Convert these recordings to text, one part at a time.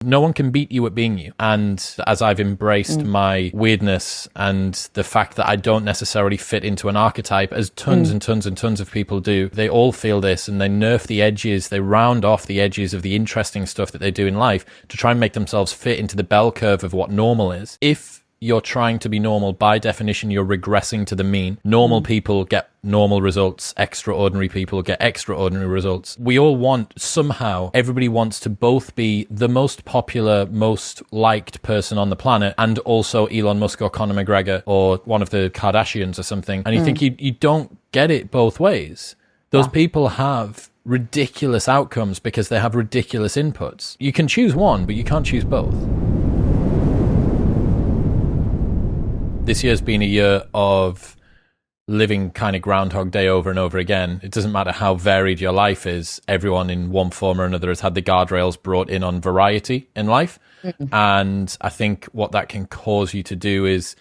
No one can beat you at being you. And as I've embraced my weirdness and the fact that I don't necessarily fit into an archetype, as tons and tons and tons of people do, they all feel this and they nerf the edges, they round off the edges of the interesting stuff that they do in life to try and make themselves fit into the bell curve of what normal is. If you're trying to be normal, by definition, you're regressing to the mean. Normal people get normal results. Extraordinary people get extraordinary results. We all want, somehow, everybody wants to both be the most popular, most liked person on the planet and also Elon Musk or Conor McGregor or one of the Kardashians or something. And you think you don't get it both ways. Those people have ridiculous outcomes because they have ridiculous inputs. You can choose one, but you can't choose both. This year's been a year of living kind of Groundhog Day over and over again. It doesn't matter how varied your life is. Everyone in one form or another has had the guardrails brought in on variety in life. And I think what that can cause you to do is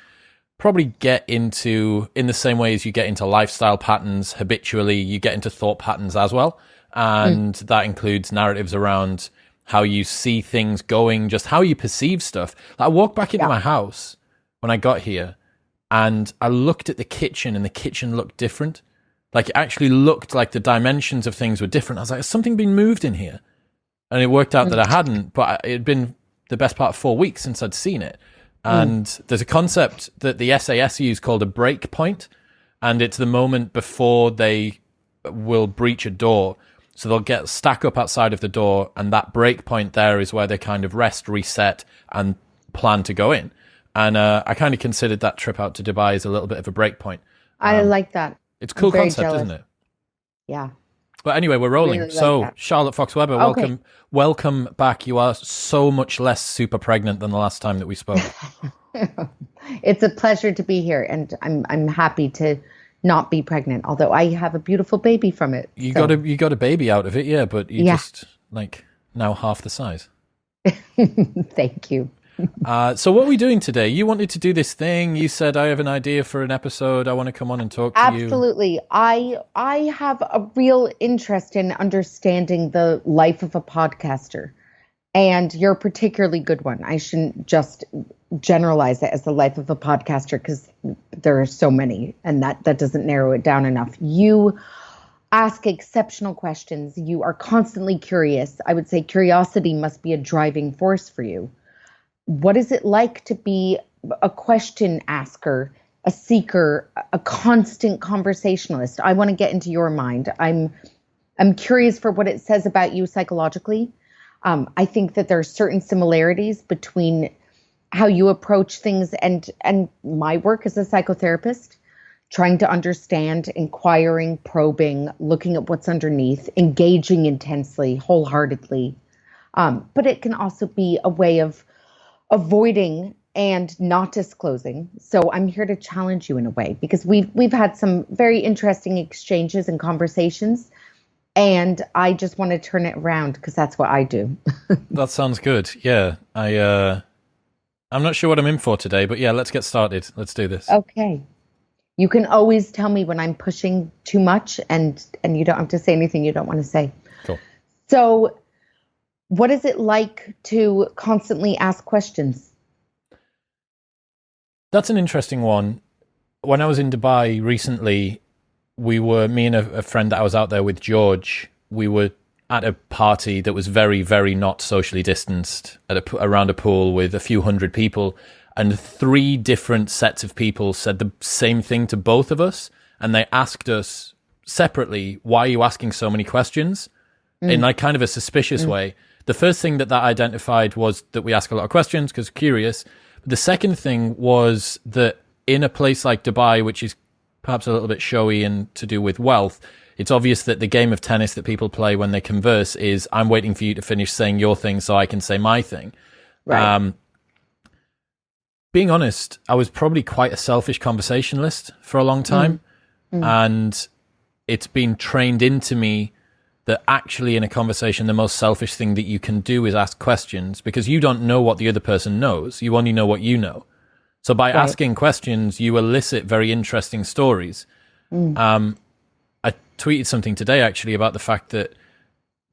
probably get into, in the same way as you get into lifestyle patterns habitually, you get into thought patterns as well. And that includes narratives around how you see things going, just how you perceive stuff. I walked back into my house when I got here, and I looked at the kitchen, and the kitchen looked different. Like, it actually looked like the dimensions of things were different. I was like, has something been moved in here? And it worked out that I hadn't, but it had been the best part of 4 weeks since I'd seen it. And there's a concept that the SAS use called a break point, and it's the moment before they will breach a door. So they'll stack up outside of the door, and that break point there is where they kind of rest, reset, and plan to go in. And I kind of considered that trip out to Dubai as a little bit of a break point. I like that. It's a cool concept, jealous. isn't it? Yeah. But anyway, we're rolling. Really So, like Charlotte Fox Webber, welcome back. You are so much less super pregnant than the last time that we spoke. It's a pleasure to be here, and I'm happy to not be pregnant, although I have a beautiful baby from it. You got a baby out of it, yeah, but you just like now half the size. Thank you. So what are we doing today? You wanted to do this thing. You said, I have an idea for an episode. I want to come on and talk to you. Absolutely. I have a real interest in understanding the life of a podcaster. And you're a particularly good one. I shouldn't just generalize it as the life of a podcaster because there are so many, and that doesn't narrow it down enough. You ask exceptional questions. You are constantly curious. I would say curiosity must be a driving force for you. What is it like to be a question asker, a seeker, a constant conversationalist? I want to get into your mind. I'm curious for what it says about you psychologically. I think that there are certain similarities between how you approach things and my work as a psychotherapist, trying to understand, inquiring, probing, looking at what's underneath, engaging intensely, wholeheartedly. But it can also be a way of avoiding and not disclosing. So I'm here to challenge you in a way, because we've had some very interesting exchanges and conversations, and I just want to turn it around because that's what I do. That sounds good. Yeah. I'm not sure what I'm in for today, but yeah, let's get started. Let's do this. Okay. You can always tell me when I'm pushing too much, and you don't have to say anything you don't want to say. Cool. So what is it like to constantly ask questions? That's an interesting one. When I was in Dubai recently, me and a friend that I was out there with, George, we were at a party that was very, very not socially distanced around a pool with a few hundred people. And 3 different sets of people said the same thing to both of us. And they asked us separately, why are you asking so many questions? In like kind of a suspicious way. The first thing that identified was that we ask a lot of questions because curious. But the second thing was that in a place like Dubai, which is perhaps a little bit showy and to do with wealth, it's obvious that the game of tennis that people play when they converse is, I'm waiting for you to finish saying your thing so I can say my thing. Right. Being honest, I was probably quite a selfish conversationalist for a long time. And it's been trained into me that actually in a conversation, the most selfish thing that you can do is ask questions, because you don't know what the other person knows. You only know what you know. So by asking questions, you elicit very interesting stories. I tweeted something today actually about the fact that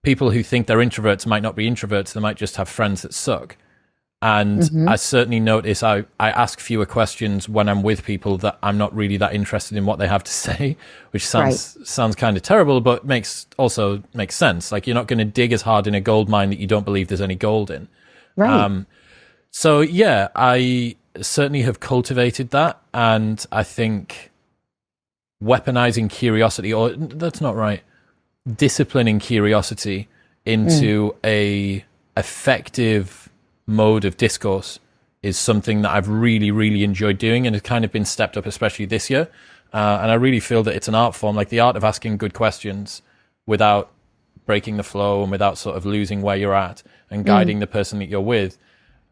people who think they're introverts might not be introverts. They might just have friends that suck. And I certainly notice I ask fewer questions when I'm with people that I'm not really that interested in what they have to say, which sounds kind of terrible, but makes sense. Like, you're not going to dig as hard in a gold mine that you don't believe there's any gold in. Right. So yeah, I certainly have cultivated that. And I think weaponizing curiosity, or that's not right, disciplining curiosity into a effective mode of discourse is something that I've really, really enjoyed doing, and has kind of been stepped up, especially this year. And I really feel that it's an art form, like the art of asking good questions without breaking the flow and without sort of losing where you're at and guiding the person that you're with,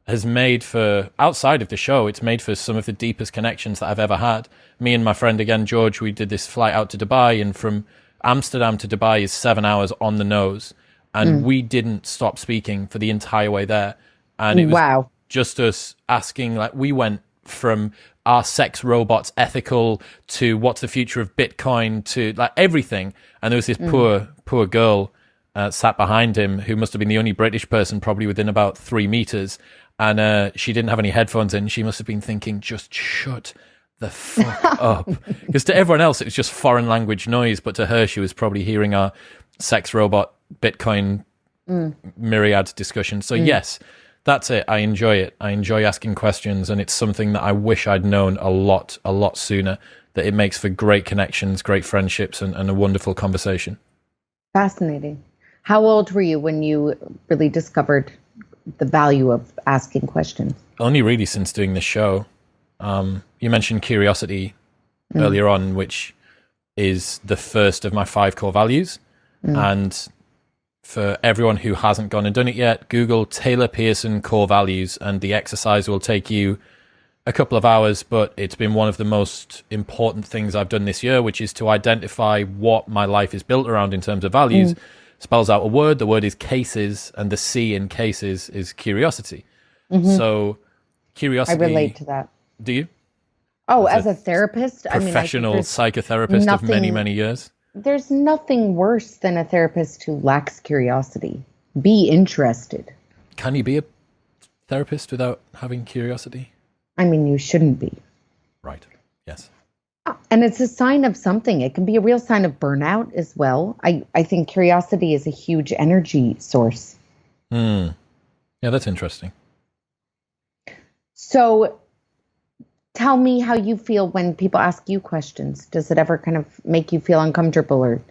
has made for, outside of the show, it's made for some of the deepest connections that I've ever had. Me and my friend, again, George, we did this flight out to Dubai, and from Amsterdam to Dubai is 7 hours on the nose. And we didn't stop speaking for the entire way there. And it was just us asking, like, we went from are sex robots ethical to what's the future of Bitcoin to like everything. And there was this poor girl sat behind him who must have been the only British person probably within about 3 meters. And she didn't have any headphones in. She must have been thinking, just shut the fuck up. Because to everyone else, it was just foreign language noise. But to her, she was probably hearing our sex robot Bitcoin myriad discussion. So yes, that's it. I enjoy it. I enjoy asking questions, and it's something that I wish I'd known a lot sooner, that it makes for great connections, great friendships, and a wonderful conversation. Fascinating. How old were you when you really discovered the value of asking questions? Only really since doing this show. You mentioned curiosity earlier on, which is the first of my 5 core values. And for everyone who hasn't gone and done it yet, Google Taylor Pearson core values, and the exercise will take you a couple of hours, but it's been one of the most important things I've done this year, which is to identify what my life is built around in terms of values. Spells out a word. The word is cases, and the C in cases is curiosity. So curiosity. I relate to that. Do you? Oh, as a therapist? Professional psychotherapist of many, many years. There's nothing worse than a therapist who lacks curiosity. Be interested. Can you be a therapist without having curiosity? I mean, you shouldn't be. Right. Yes. And it's a sign of something. It can be a real sign of burnout as well. I think curiosity is a huge energy source. Yeah, that's interesting. So tell me how you feel when people ask you questions. Does it ever kind of make you feel uncomfortable or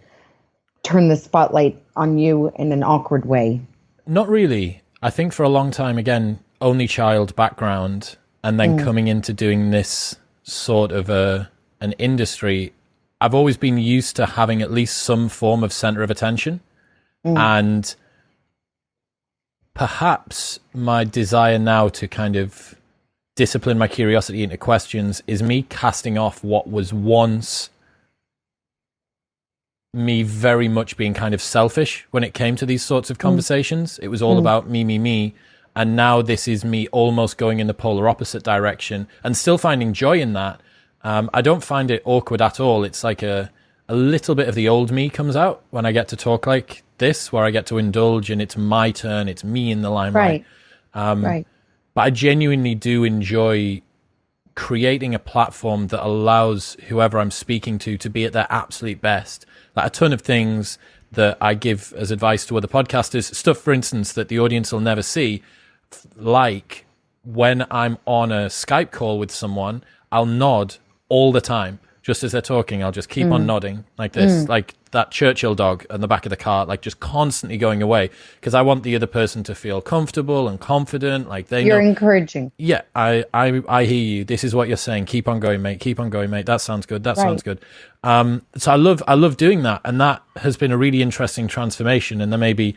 turn the spotlight on you in an awkward way? Not really. I think for a long time, again, only child background, and then coming into doing this sort of an industry, I've always been used to having at least some form of center of attention. And perhaps my desire now to kind of discipline my curiosity into questions is me casting off what was once me very much being kind of selfish when it came to these sorts of conversations. It was all about me. And now this is me almost going in the polar opposite direction and still finding joy in that. I don't find it awkward at all. It's like a little bit of the old me comes out when I get to talk like this, where I get to indulge and it's my turn. It's me in the limelight. Right. But I genuinely do enjoy creating a platform that allows whoever I'm speaking to be at their absolute best. Like a ton of things that I give as advice to other podcasters, stuff, for instance, that the audience will never see. Like when I'm on a Skype call with someone, I'll nod all the time. Just as they're talking, I'll just keep on nodding like this, like that Churchill dog on the back of the car, like just constantly going away, because I want the other person to feel comfortable and confident. Like you're encouraging. Yeah, I hear you. This is what you're saying. Keep on going, mate. Keep on going, mate. That sounds good. That sounds good. So I love doing that, and that has been a really interesting transformation. And there may be,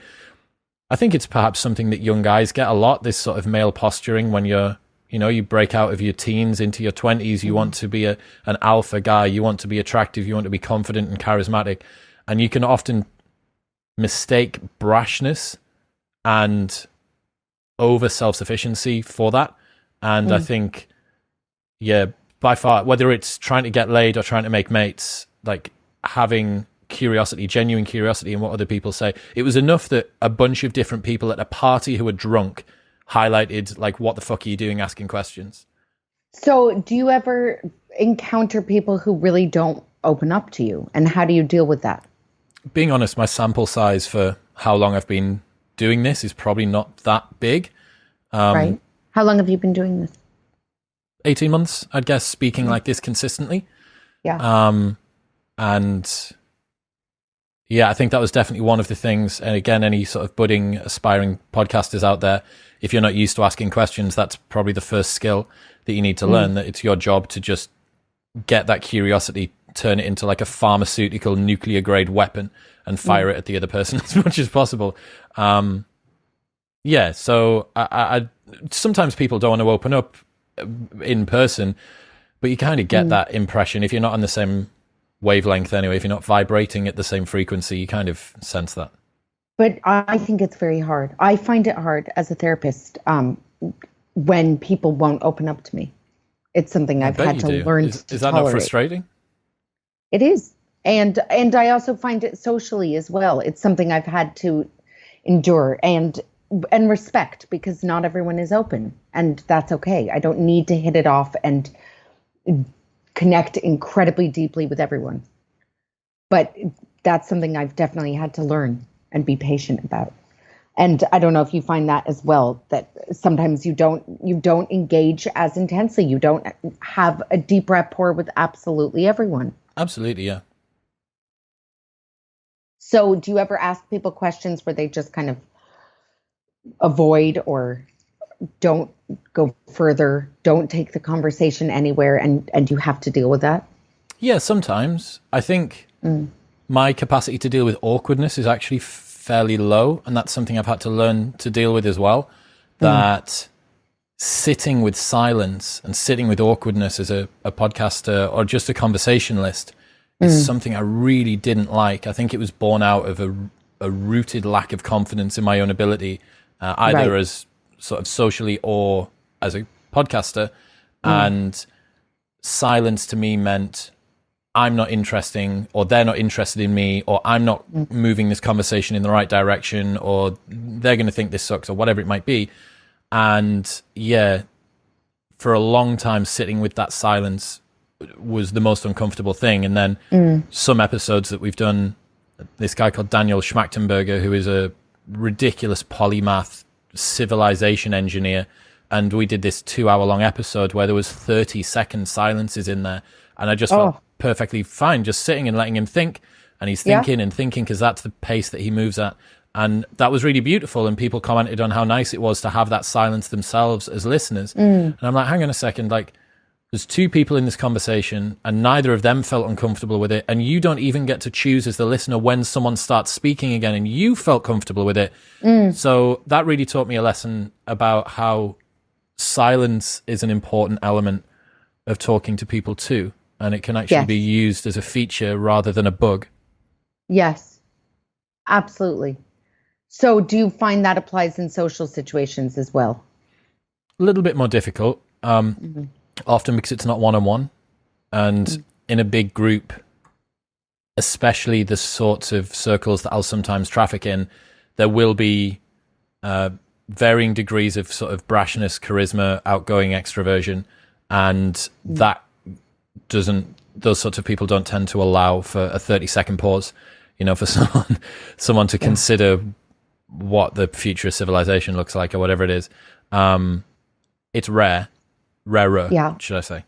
I think it's perhaps something that young guys get a lot. This sort of male posturing when you're, you break out of your teens into your 20s, you want to be an alpha guy, you want to be attractive, you want to be confident and charismatic. And you can often mistake brashness and over self-sufficiency for that. And I think, yeah, by far, whether it's trying to get laid or trying to make mates, like having curiosity, genuine curiosity in what other people say. It was enough that a bunch of different people at a party who were drunk highlighted, like, what the fuck are you doing asking questions? So do you ever encounter people who really don't open up to you? And how do you deal with that? Being honest, my sample size for how long I've been doing this is probably not that big. Right. How long have you been doing this? 18 months, I'd guess, speaking like this consistently. Yeah. And yeah, I think that was definitely one of the things. And again, any sort of budding, aspiring podcasters out there, if you're not used to asking questions, that's probably the first skill that you need to learn, that it's your job to just get that curiosity, turn it into like a pharmaceutical nuclear grade weapon and fire it at the other person as much as possible. Yeah, so I sometimes people don't want to open up in person, but you kind of get that impression. If you're not on the same wavelength anyway, if you're not vibrating at the same frequency, you kind of sense that. But I think it's very hard. I find it hard as a therapist when people won't open up to me. It's something I've had to learn to Is that tolerate. not frustrating? It is. And I also find it socially as well. It's something I've had to endure and respect, because not everyone is open, and that's okay. I don't need to hit it off and connect incredibly deeply with everyone. But that's something I've definitely had to learn and be patient about. And I don't know if you find that as well, that sometimes you don't engage as intensely. You don't have a deep rapport with absolutely everyone. Absolutely, yeah. So do you ever ask people questions where they just kind of avoid or don't go further, don't take the conversation anywhere, and you have to deal with that? Yeah, sometimes. I think my capacity to deal with awkwardness is actually fairly low, and that's something I've had to learn to deal with as well. That sitting with silence and sitting with awkwardness as a podcaster or just a conversationalist is something I really didn't like. I think it was born out of a rooted lack of confidence in my own ability, either as sort of socially or as a podcaster. And silence to me meant I'm not interesting, or they're not interested in me, or I'm not moving this conversation in the right direction, or they're going to think this sucks, or whatever it might be. And yeah, for a long time, sitting with that silence was the most uncomfortable thing. And then some episodes that we've done, this guy called Daniel Schmachtenberger, who is a ridiculous polymath civilization engineer, and we did this 2-hour-long episode where there was 30-second silences in there, and I just felt perfectly fine just sitting and letting him think, and he's thinking and thinking, because that's the pace that he moves at. And that was really beautiful, and people commented on how nice it was to have that silence themselves as listeners. And I'm like, hang on a second, like, there's two people in this conversation and neither of them felt uncomfortable with it, and you don't even get to choose as the listener when someone starts speaking again, and you felt comfortable with it. So that really taught me a lesson about how silence is an important element of talking to people too, and it can actually be used as a feature rather than a bug. Yes, absolutely. So do you find that applies in social situations as well? A little bit more difficult, often because it's not one-on-one, and in a big group, especially the sorts of circles that I'll sometimes traffic in, there will be varying degrees of sort of brashness, charisma, outgoing extroversion, and that those sorts of people don't tend to allow for a 30-second pause, for someone to consider what the future of civilization looks like or whatever it is. It's rarer, should I say.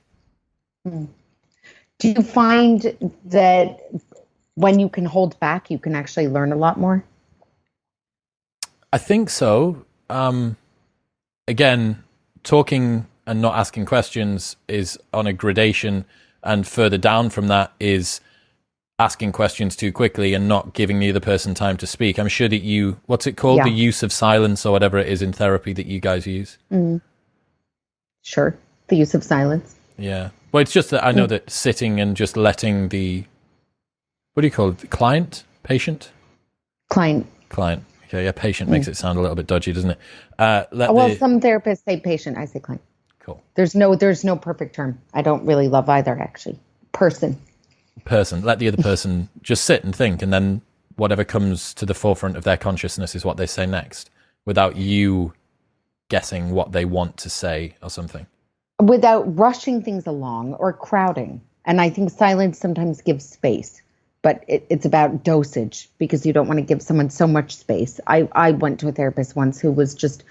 Do you find that when you can hold back, you can actually learn a lot more? I think so. Again, talking and not asking questions is on a gradation, and further down from that is asking questions too quickly and not giving the other person time to speak. I'm sure that what's it called? The use of silence, or whatever it is in therapy that you guys use. Sure. The use of silence. Yeah. Well, it's just that I know that sitting and just letting what do you call it? Client? Patient? Client. Okay, yeah, patient makes it sound a little bit dodgy, doesn't it? Some therapists say patient, I say client. Cool. There's no perfect term. I don't really love either, actually. Person. person. Let the other person just sit and think, and then whatever comes to the forefront of their consciousness is what they say next, without you guessing what they want to say or something. Without rushing things along or crowding. And I think silence sometimes gives space, but it's about dosage, because you don't want to give someone so much space. I went to a therapist once who was just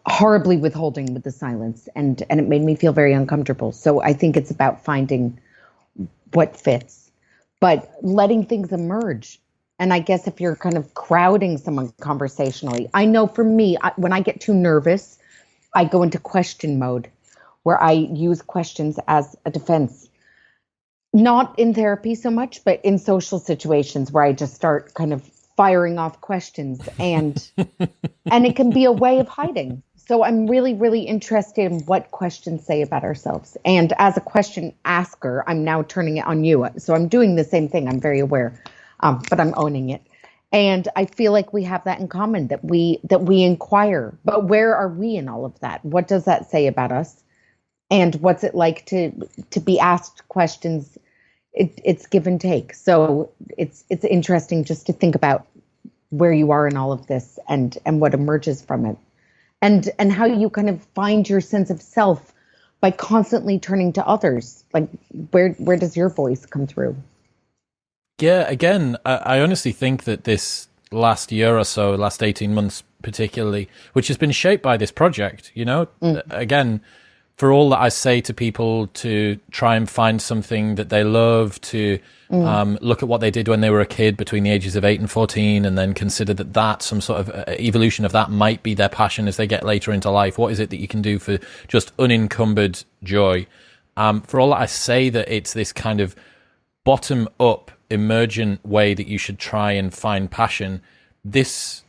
horribly withholding with the silence, and it made me feel very uncomfortable. So I think it's about finding what fits, but letting things emerge. And I guess if you're kind of crowding someone conversationally, I know for me, when I get too nervous, I go into question mode, where I use questions as a defense. Not in therapy so much, but in social situations where I just start kind of firing off questions, and and it can be a way of hiding. So I'm really, really interested in what questions say about ourselves. And as a question asker, I'm now turning it on you. So I'm doing the same thing. I'm very aware, but I'm owning it. And I feel like we have that in common, that we inquire. But where are we in all of that? What does that say about us? And what's it like to be asked questions? It's give and take. So it's interesting just to think about where you are in all of this, and what emerges from it. And how you kind of find your sense of self by constantly turning to others. Like, where does your voice come through? Yeah, again, I honestly think that this last year or so, last 18 months particularly, which has been shaped by this project, again, for all that I say to people to try and find something that they love, to look at what they did when they were a kid between the ages of 8 and 14, and then consider that some sort of evolution of that might be their passion as they get later into life. What is it that you can do for just unencumbered joy? For all that I say that it's this kind of bottom-up, emergent way that you should try and find passion, this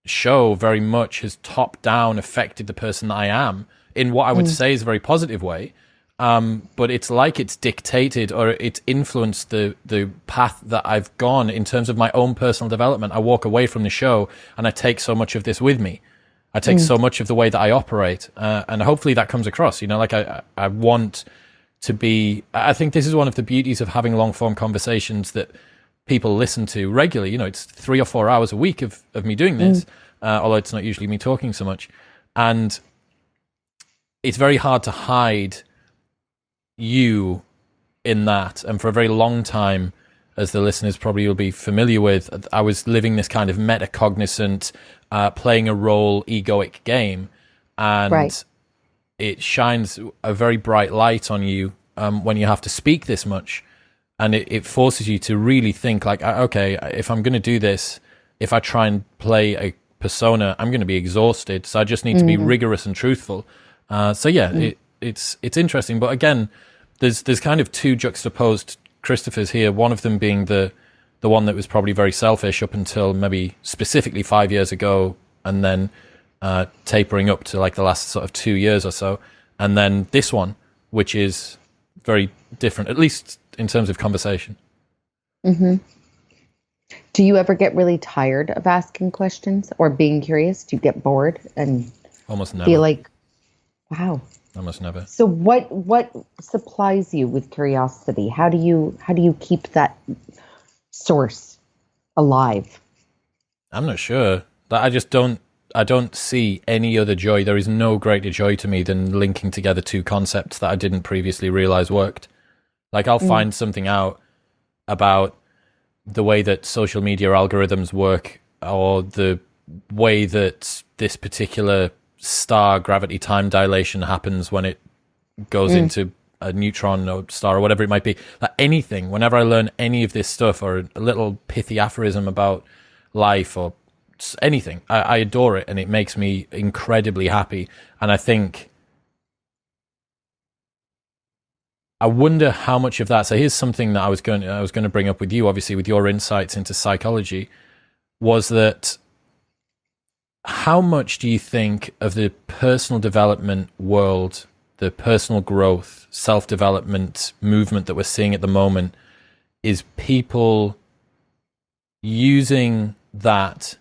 show very much has top-down affected the person that I am in what I would say is a very positive way. But it's like it's dictated, or it's influenced the path that I've gone in terms of my own personal development. I walk away from the show and I take so much of this with me. I take so much of the way that I operate, and hopefully that comes across. Like I want to be. I think this is one of the beauties of having long form conversations that people listen to regularly. It's 3 or 4 hours a week of me doing this, although it's not usually me talking so much, and it's very hard to hide you in that. And for a very long time, as the listeners probably will be familiar with, I was living this kind of metacognizant, playing a role, egoic game. And it shines a very bright light on you when you have to speak this much. And it forces you to really think like, okay, if I'm going to do this, if I try and play a persona, I'm going to be exhausted. So I just need to be rigorous and truthful. It's interesting. But again, there's kind of two juxtaposed Christophers here. One of them being the one that was probably very selfish up until maybe specifically 5 years ago, and then tapering up to like the last sort of 2 years or so. And then this one, which is very different, at least in terms of conversation. Mm-hmm. Do you ever get really tired of asking questions or being curious? Do you get bored and almost never feel like, wow? Almost never. So what supplies you with curiosity? How do you keep that source alive? I'm not sure. I don't see any other joy. There is no greater joy to me than linking together two concepts that I didn't previously realize worked. Like I'll find something out about the way that social media algorithms work, or the way that this particular star gravity time dilation happens when it goes into a neutron or star or whatever it might be. Like anything, whenever I learn any of this stuff, or a little pithy aphorism about life or anything, I adore it, and it makes me incredibly happy. And I think, I wonder how much of that. So here's something that I was going to bring up with you, obviously with your insights into psychology, was that how much do you think of the personal development world, the personal growth, self-development movement that we're seeing at the moment, is people using that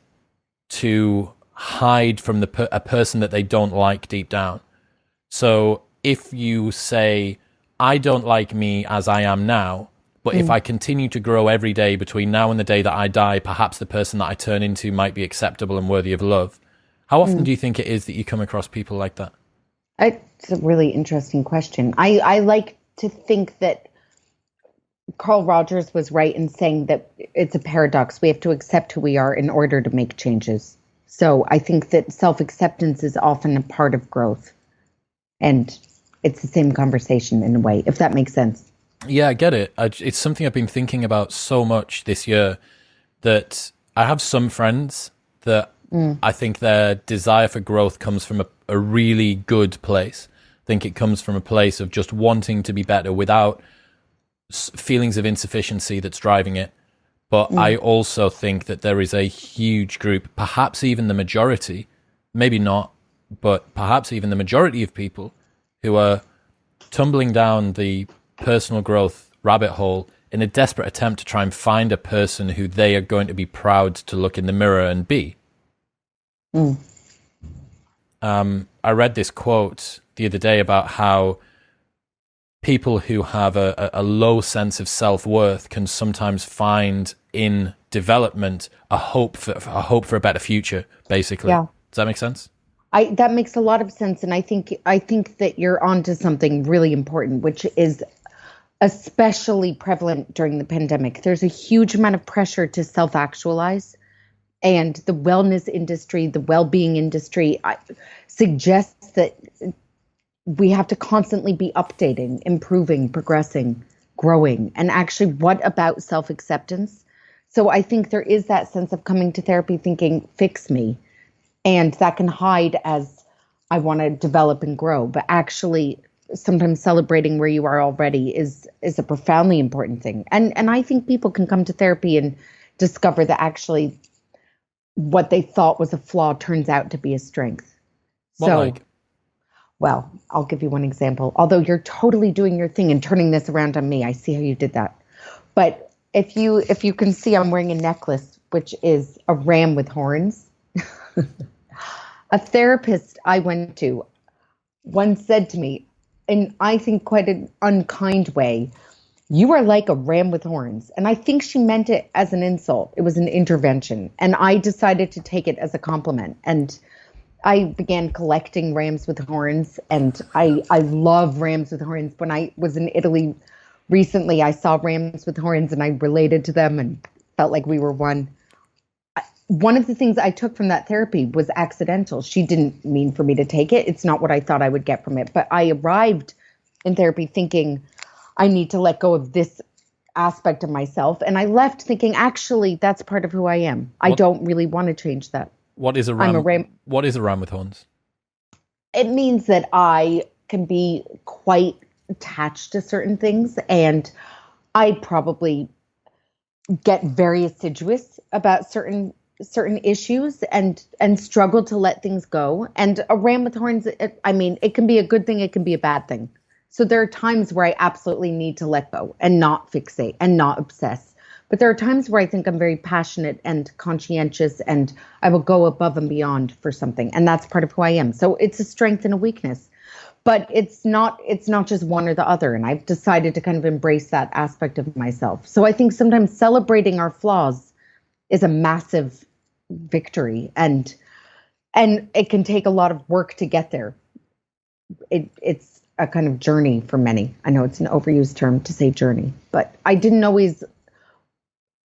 to hide from a person that they don't like deep down? So if you say, I don't like me as I am now, But if I continue to grow every day between now and the day that I die, perhaps the person that I turn into might be acceptable and worthy of love. How often do you think it is that you come across people like that? It's a really interesting question. I like to think that Carl Rogers was right in saying that it's a paradox. We have to accept who we are in order to make changes. So I think that self-acceptance is often a part of growth. And it's the same conversation in a way, if that makes sense. Yeah, I get it. It's something I've been thinking about so much this year, that I have some friends that I think their desire for growth comes from a really good place. I think it comes from a place of just wanting to be better without feelings of insufficiency that's driving it. But I also think that there is a huge group, perhaps even the majority, maybe not, but perhaps even the majority of people who are tumbling down the personal growth rabbit hole in a desperate attempt to try and find a person who they are going to be proud to look in the mirror and be. I read this quote the other day about how people who have a low sense of self-worth can sometimes find in development a hope for a better future, basically. Yeah. Does that make sense? That makes a lot of sense. And I think that you're onto something really important, which is especially prevalent during the pandemic. There's a huge amount of pressure to self-actualize, and the wellness industry, the well-being industry suggests that we have to constantly be updating, improving, progressing, growing. And actually, what about self-acceptance? So I think there is that sense of coming to therapy thinking, fix me. And that can hide as I want to develop and grow. But actually, sometimes celebrating where you are already is a profoundly important thing. And I think people can come to therapy and discover that actually what they thought was a flaw turns out to be a strength. Well, I'll give you one example. Although you're totally doing your thing and turning this around on me. I see how you did that. But if you can see, I'm wearing a necklace, which is a ram with horns. A therapist I went to once said to me, in I think quite an unkind way, "You are like a ram with horns." And I think she meant it as an insult. It was an intervention. And I decided to take it as a compliment. And I began collecting rams with horns. And I love rams with horns. When I was in Italy recently, I saw rams with horns and I related to them and felt like we were one. One of the things I took from that therapy was accidental. She didn't mean for me to take it. It's not what I thought I would get from it. But I arrived in therapy thinking I need to let go of this aspect of myself. And I left thinking, actually, that's part of who I am. I don't really want to change that. What is a ram? What is a ram with horns? It means that I can be quite attached to certain things. And I probably get very assiduous about certain issues and struggle to let things go. And a ram with horns, it can be a good thing, it can be a bad thing. So there are times where I absolutely need to let go and not fixate and not obsess. But there are times where I think I'm very passionate and conscientious and I will go above and beyond for something. And that's part of who I am. So it's a strength and a weakness. But it's not just one or the other. And I've decided to kind of embrace that aspect of myself. So I think sometimes celebrating our flaws is a massive victory. And it can take a lot of work to get there. It's a kind of journey for many. I know it's an overused term to say journey, but I didn't always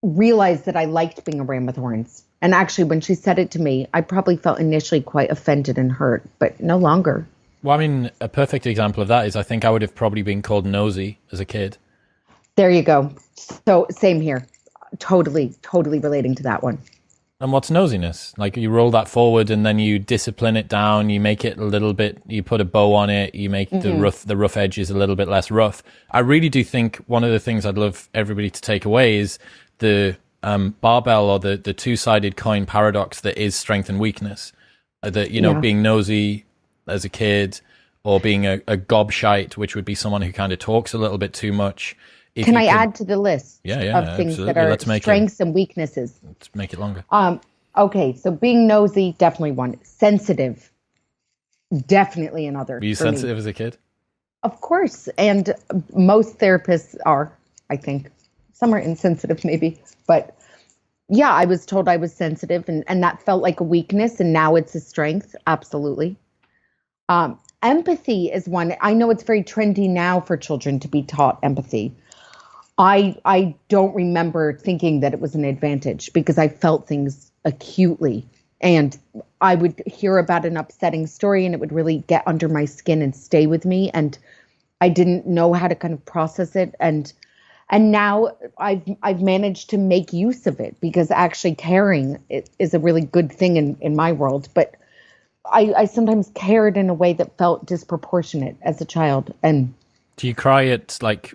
realize that I liked being a ram with horns. And actually, when she said it to me, I probably felt initially quite offended and hurt, but no longer. Well, I mean, a perfect example of that is I think I would have probably been called nosy as a kid. There you go. So same here. Totally relating to that one. And what's nosiness? Like you roll that forward and then you discipline it down, you make it a little bit, you put a bow on it, you make the rough edges a little bit less rough. I really do think one of the things I'd love everybody to take away is the barbell or the two-sided coin paradox that is strength and weakness. Being nosy as a kid or being a gobshite, which would be someone who kind of talks a little bit too much. Can I add to the list of things absolutely. that are strengths and weaknesses? Let's make it longer. Okay, so being nosy, definitely one. Sensitive, definitely another. Were you sensitive as a kid? Of course, and most therapists are, I think. some are insensitive maybe, but yeah, I was told I was sensitive, and that felt like a weakness, and now it's a strength. Absolutely. Empathy is one. I know it's very trendy now for children to be taught empathy. I don't remember thinking that it was an advantage because I felt things acutely, and I would hear about an upsetting story and it would really get under my skin and stay with me, and I didn't know how to kind of process it, and now I've managed to make use of it because actually caring is a really good thing in my world, but I sometimes cared in a way that felt disproportionate as a child. And do you cry at like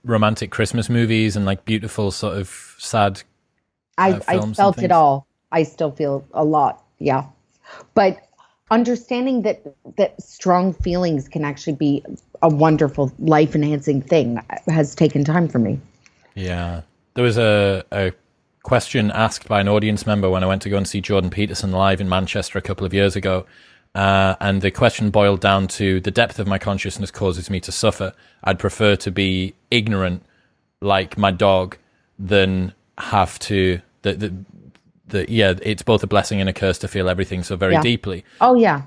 romantic Christmas movies and like beautiful sort of sad films? I felt it all. I still feel a lot, yeah. But understanding that strong feelings can actually be a wonderful life-enhancing thing has taken time for me. Yeah. There was a question asked by an audience member when I went to go and see Jordan Peterson live in Manchester a couple of years ago. And the question boiled down to, the depth of my consciousness causes me to suffer. I'd prefer to be ignorant like my dog than have to... Yeah, it's both a blessing and a curse to feel everything so very deeply. Oh, yeah.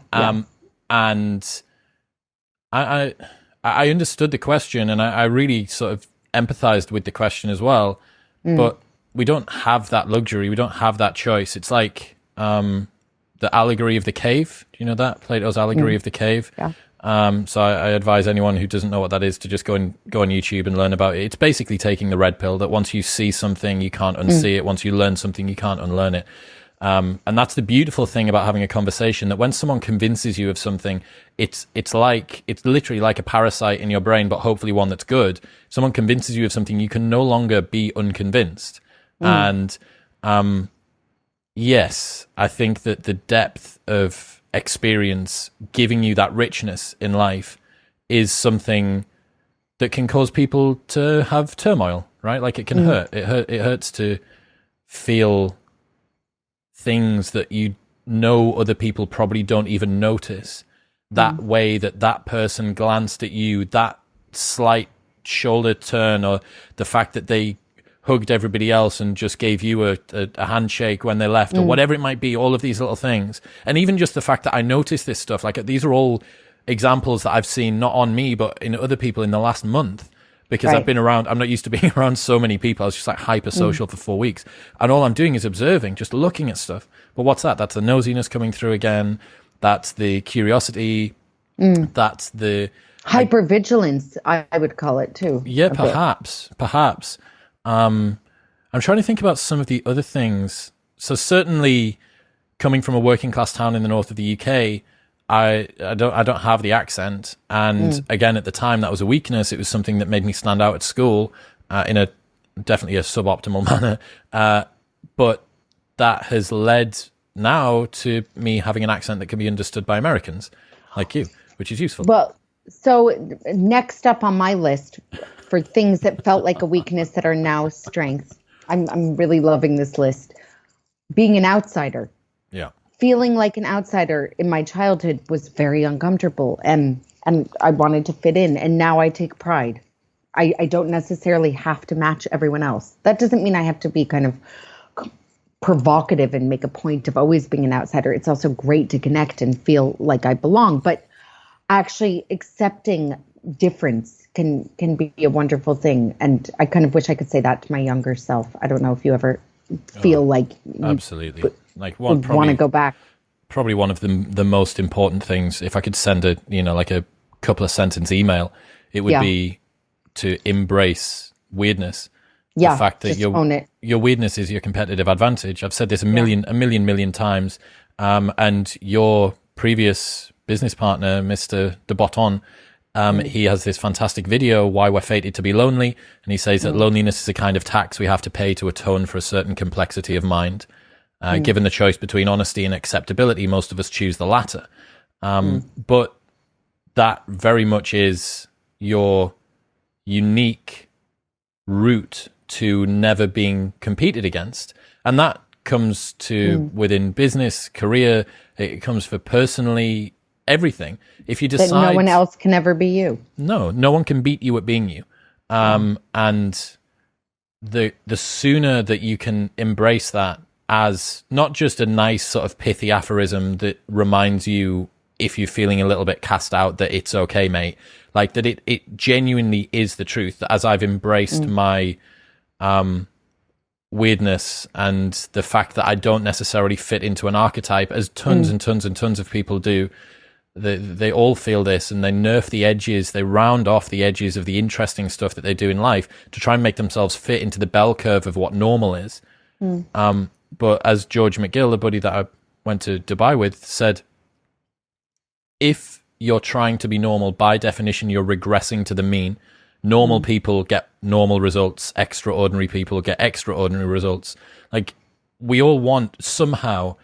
And I understood the question, and I really sort of empathized with the question as well. But we don't have that luxury. We don't have that choice. It's like the allegory of the cave. Do you know that? Plato's allegory of the cave. Yeah. So I advise anyone who doesn't know what that is to just go on YouTube and learn about it. It's basically taking the red pill, that once you see something, you can't unsee it. Once you learn something, you can't unlearn it. And that's the beautiful thing about having a conversation, that when someone convinces you of something, it's literally like a parasite in your brain, but hopefully one that's good. Someone convinces you of something, you can no longer be unconvinced. And yes, I think that the depth of experience giving you that richness in life is something that can cause people to have turmoil, right? Like it can hurt. It hurts to feel things that you know other people probably don't even notice. That way that person glanced at you, that slight shoulder turn, or the fact that they hugged everybody else and just gave you a handshake when they left, or whatever it might be, all of these little things. And even just the fact that I noticed this stuff, like these are all examples that I've seen not on me, but in other people in the last month, because I've been around, I'm not used to being around so many people. I was just like hyper social for 4 weeks. And all I'm doing is observing, just looking at stuff. But what's that? That's the nosiness coming through again. That's the curiosity. That's the hypervigilance, I would call it too. Yeah, perhaps. I'm trying to think about some of the other things. So certainly, coming from a working class town in the north of the UK, I don't have the accent, and again at the time that was a weakness. It was something that made me stand out at school in a definitely a suboptimal manner. But that has led now to me having an accent that can be understood by Americans like you, which is useful. Well, so next up on my list for things that felt like a weakness that are now strengths, I'm really loving this list. Being an outsider. Yeah. Feeling like an outsider in my childhood was very uncomfortable, and I wanted to fit in, and now I take pride. I don't necessarily have to match everyone else. That doesn't mean I have to be kind of provocative and make a point of always being an outsider. It's also great to connect and feel like I belong, but actually accepting difference can be a wonderful thing. And I kind of wish I could say that to my younger self. I don't know if you ever feel like you absolutely like would want to go back. Probably one of the most important things, if I could send a like a couple of sentence email, it would be to embrace weirdness. Yeah, the fact that own it. Your weirdness is your competitive advantage. I've said this a million times. And your previous business partner, Mr. De Botton, he has this fantastic video, Why We're Fated to Be Lonely. And he says that loneliness is a kind of tax we have to pay to atone for a certain complexity of mind. Given the choice between honesty and acceptability, most of us choose the latter. But that very much is your unique route to never being competed against. And that comes to within business, career, it comes for personally, everything. If you decide that no one else can ever be you. No one can beat you at being you. And the sooner that you can embrace that as not just a nice sort of pithy aphorism that reminds you, if you're feeling a little bit cast out, that it's okay, mate, like that it genuinely is the truth, that as I've embraced my weirdness and the fact that I don't necessarily fit into an archetype, as tons and tons and tons of people do, they all feel this, and they nerf the edges, they round off the edges of the interesting stuff that they do in life to try and make themselves fit into the bell curve of what normal is. But as George McGill, the buddy that I went to Dubai with, said, if you're trying to be normal, by definition, you're regressing to the mean. Normal people get normal results. Extraordinary people get extraordinary results. Like, we all want, somehow,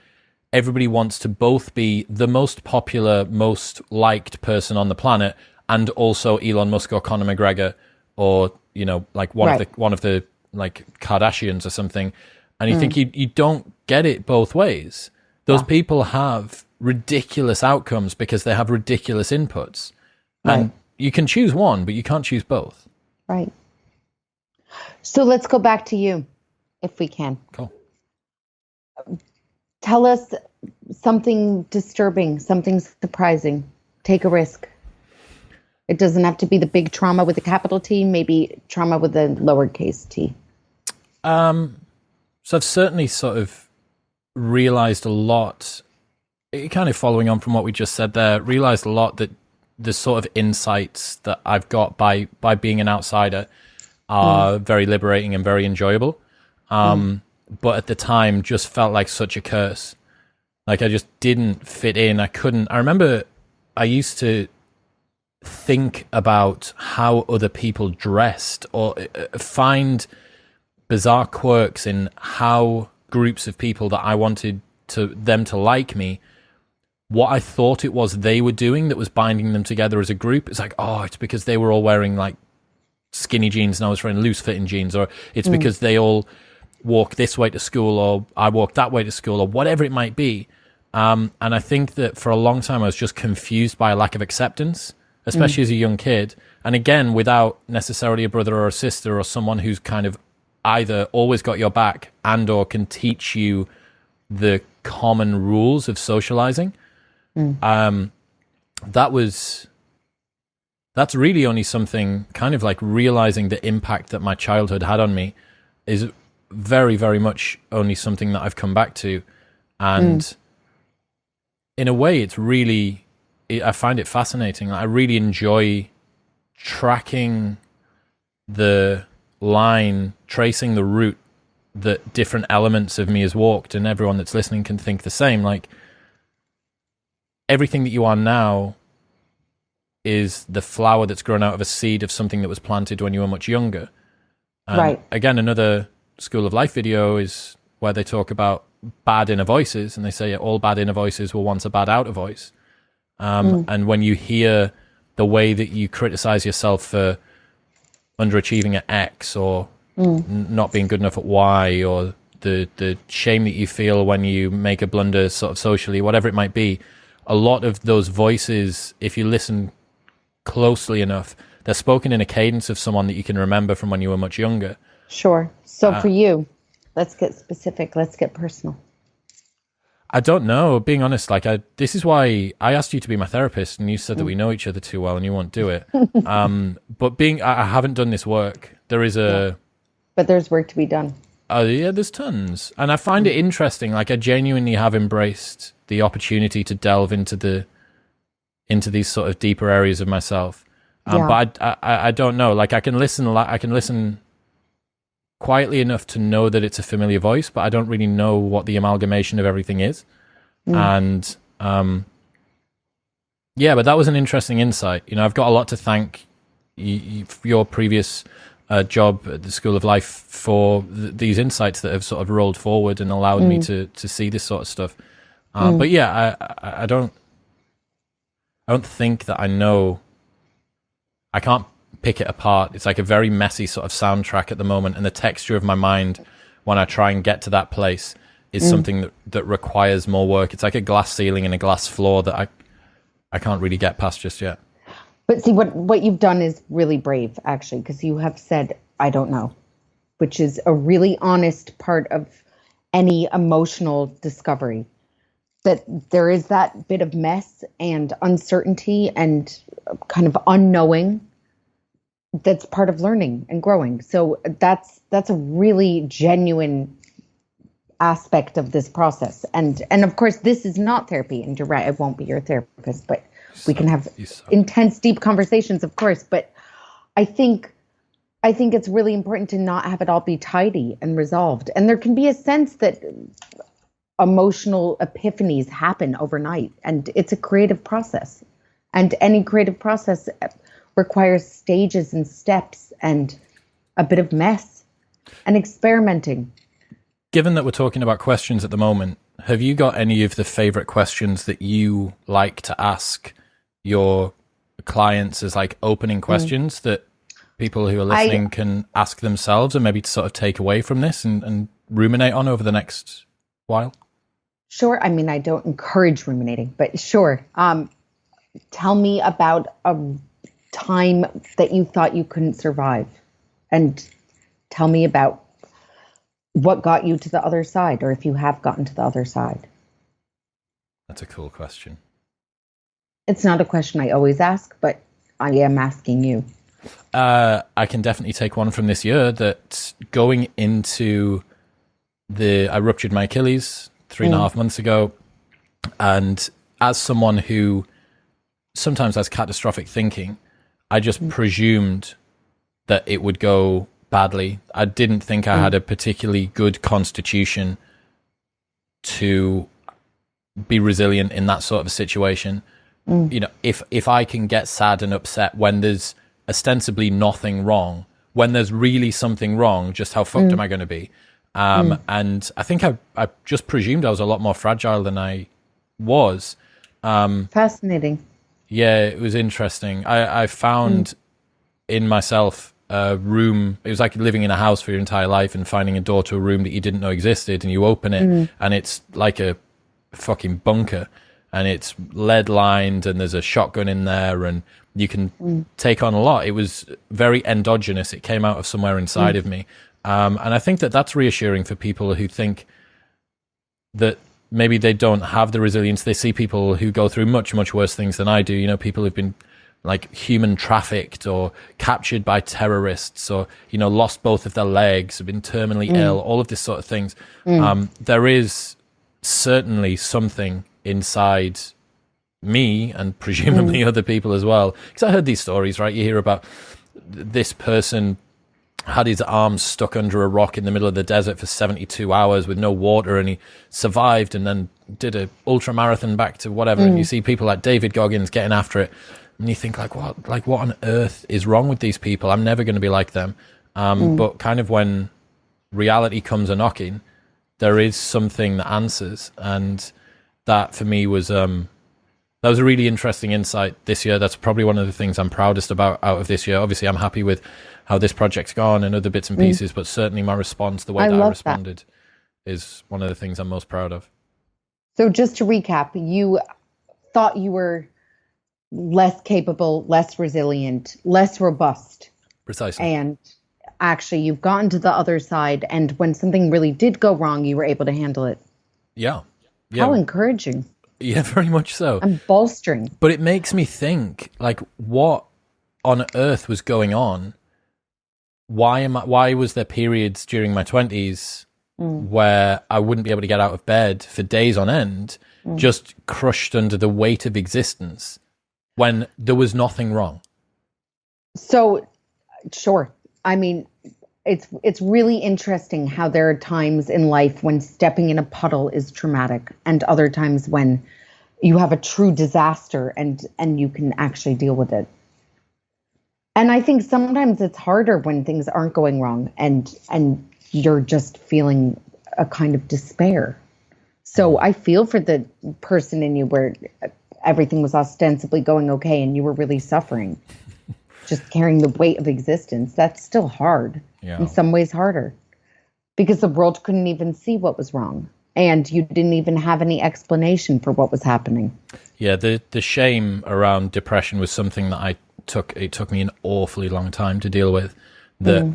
everybody wants to both be the most popular, most liked person on the planet, and also Elon Musk or Conor McGregor, or, you know, like one of the like Kardashians or something. And you think you don't get it both ways. Those people have ridiculous outcomes because they have ridiculous inputs. And you can choose one, but you can't choose both. Right. So let's go back to you, if we can. Cool. Tell us something disturbing, something surprising. Take a risk. It doesn't have to be the big trauma with a capital T, maybe trauma with a lowercase t. So I've certainly sort of realized a lot, kind of following on from what we just said there, realized a lot that the sort of insights that I've got by being an outsider are very liberating and very enjoyable. But at the time just felt like such a curse. Like I just didn't fit in. I remember I used to think about how other people dressed, or find bizarre quirks in how groups of people that I wanted them to like me, what I thought it was they were doing that was binding them together as a group. It's like, oh, it's because they were all wearing like skinny jeans and I was wearing loose fitting jeans, or it's because they all walk this way to school, or I walk that way to school, or whatever it might be. And I think that for a long time I was just confused by a lack of acceptance, especially as a young kid. And again, without necessarily a brother or a sister or someone who's kind of either always got your back and or can teach you the common rules of socializing. That's really only something, kind of like realizing the impact that my childhood had on me is very, very much only something that I've come back to. And in a way, I find it fascinating. I really enjoy tracking the line, tracing the route that different elements of me has walked, and everyone that's listening can think the same. Like, everything that you are now is the flower that's grown out of a seed of something that was planted when you were much younger. And again, another School of Life video is where they talk about bad inner voices, and they say all bad inner voices were once a bad outer voice. And when you hear the way that you criticize yourself for underachieving at X, or not being good enough at Y, or the shame that you feel when you make a blunder sort of socially, whatever it might be, a lot of those voices, if you listen closely enough, they're spoken in a cadence of someone that you can remember from when you were much younger. Sure. So for you, let's get specific. Let's get personal. I don't know, being honest, this is why I asked you to be my therapist, and you said that we know each other too well and you won't do it. But I haven't done this work. There is but there's work to be done. Yeah, there's tons. And I find it interesting. Like, I genuinely have embraced the opportunity to delve into these sort of deeper areas of myself. But I don't know. Like, I can listen quietly enough to know that it's a familiar voice, but I don't really know what the amalgamation of everything is. And yeah, but that was an interesting insight. You know, I've got a lot to thank your previous job at the School of Life for these insights that have sort of rolled forward and allowed me to see this sort of stuff. But yeah, I don't think that I know. I can't pick it apart. It's like a very messy sort of soundtrack at the moment, and the texture of my mind when I try and get to that place is something that requires more work. It's like a glass ceiling and a glass floor that I can't really get past just yet. But see, what you've done is really brave, actually, because you have said, I don't know. which is a really honest part of any emotional discovery. That there is that bit of mess and uncertainty and kind of unknowing that's part of learning and growing. So that's a really genuine aspect of this process. And of course, this is not therapy, and you're right, I won't be your therapist, but we can have intense, deep conversations, of course. But I think it's really important to not have it all be tidy and resolved. And there can be a sense that emotional epiphanies happen overnight, and it's a creative process. And any creative process requires stages and steps and a bit of mess and experimenting. Given that we're talking about questions at the moment, have you got any of the favorite questions that you like to ask your clients as like opening questions that people who are listening can ask themselves and maybe to sort of take away from this and ruminate on over the next while? Sure. I mean, I don't encourage ruminating, but sure. Tell me about a time that you thought you couldn't survive, and tell me about what got you to the other side, or if you have gotten to the other side. That's a cool question. It's not a question I always ask, but I am asking you. I can definitely take one from this year that going into I ruptured my Achilles 3.5 months ago. And as someone who sometimes has catastrophic thinking, I just presumed that it would go badly. I didn't think I had a particularly good constitution to be resilient in that sort of a situation. You know, if I can get sad and upset when there's ostensibly nothing wrong, when there's really something wrong, just how fucked am I going to be? And I think I just presumed I was a lot more fragile than I was. Fascinating. Yeah, it was interesting. I found in myself a room. It was like living in a house for your entire life and finding a door to a room that you didn't know existed, and you open it and it's like a fucking bunker, and it's lead lined, and there's a shotgun in there, and you can take on a lot. It was very endogenous. It came out of somewhere inside of me. And I think that that's reassuring for people who think that maybe they don't have the resilience. They see people who go through much, much worse things than I do. You know, people who've been like human trafficked or captured by terrorists, or, you know, lost both of their legs, have been terminally ill, all of this sort of things. There is certainly something inside me, and presumably other people as well. Because I heard these stories, right? You hear about this person had his arms stuck under a rock in the middle of the desert for 72 hours with no water, and he survived and then did a ultra marathon back to whatever. And you see people like David Goggins getting after it, and you think like what on earth is wrong with these people? I'm never going to be like them. But kind of when reality comes a knocking, there is something that answers. And that for me was that was a really interesting insight this year. That's probably one of the things I'm proudest about out of this year. Obviously, I'm happy with how this project's gone and other bits and pieces, but certainly my response, the way that I responded, is one of the things I'm most proud of. So just to recap, you thought you were less capable, less resilient, less robust. Precisely. And actually, you've gotten to the other side, and when something really did go wrong, you were able to handle it. Yeah. How encouraging. Yeah, very much so. And bolstering. But it makes me think, like, what on earth was going on? Why was there periods during my 20s where I wouldn't be able to get out of bed for days on end, just crushed under the weight of existence, when there was nothing wrong? So, sure. I mean, it's really interesting how there are times in life when stepping in a puddle is traumatic, and other times when you have a true disaster and you can actually deal with it. And I think sometimes it's harder when things aren't going wrong and you're just feeling a kind of despair. So I feel for the person in you where everything was ostensibly going okay and you were really suffering, just carrying the weight of existence. That's still hard. In some ways harder, because the world couldn't even see what was wrong, and you didn't even have any explanation for what was happening. Yeah, the shame around depression was something that it took me an awfully long time to deal with. That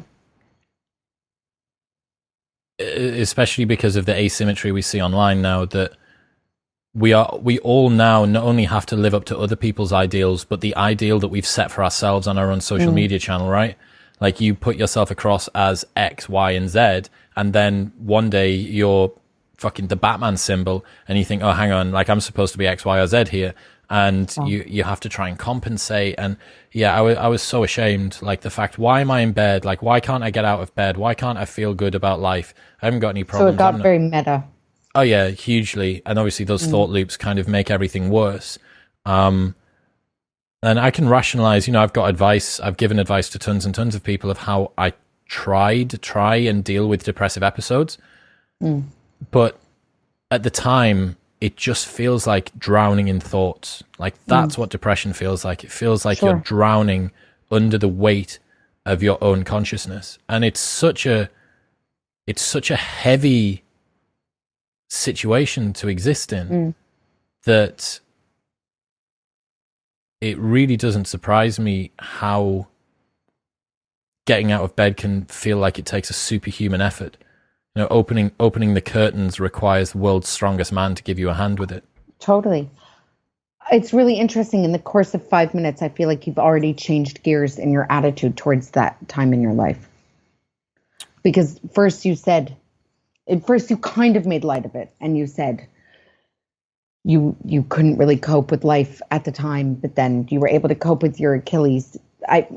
especially because of the asymmetry we see online now, that we all now not only have to live up to other people's ideals, but the ideal that we've set for ourselves on our own social media channel, right? Like, you put yourself across as X, Y, and Z, and then one day you're fucking the Batman symbol, and you think, oh, hang on, like, I'm supposed to be X, Y, or Z here, and you have to try and compensate. And yeah, I was so ashamed, like, the fact, why am I in bed? Like, why can't I get out of bed? Why can't I feel good about life? I haven't got any problems. So it got very meta. Oh yeah, hugely. And obviously those thought loops kind of make everything worse. And I can rationalize, I've got advice, I've given advice to tons and tons of people of how I try and deal with depressive episodes. But at the time, it just feels like drowning in thoughts. Like, that's what depression feels like. It feels like you're drowning under the weight of your own consciousness. And it's such a heavy situation to exist in that it really doesn't surprise me how getting out of bed can feel like it takes a superhuman effort. Opening the curtains requires the world's strongest man to give you a hand with it. Totally. It's really interesting. In the course of 5 minutes, I feel like you've already changed gears in your attitude towards that time in your life. Because first you kind of made light of it, and you said you couldn't really cope with life at the time, but then you were able to cope with your Achilles. I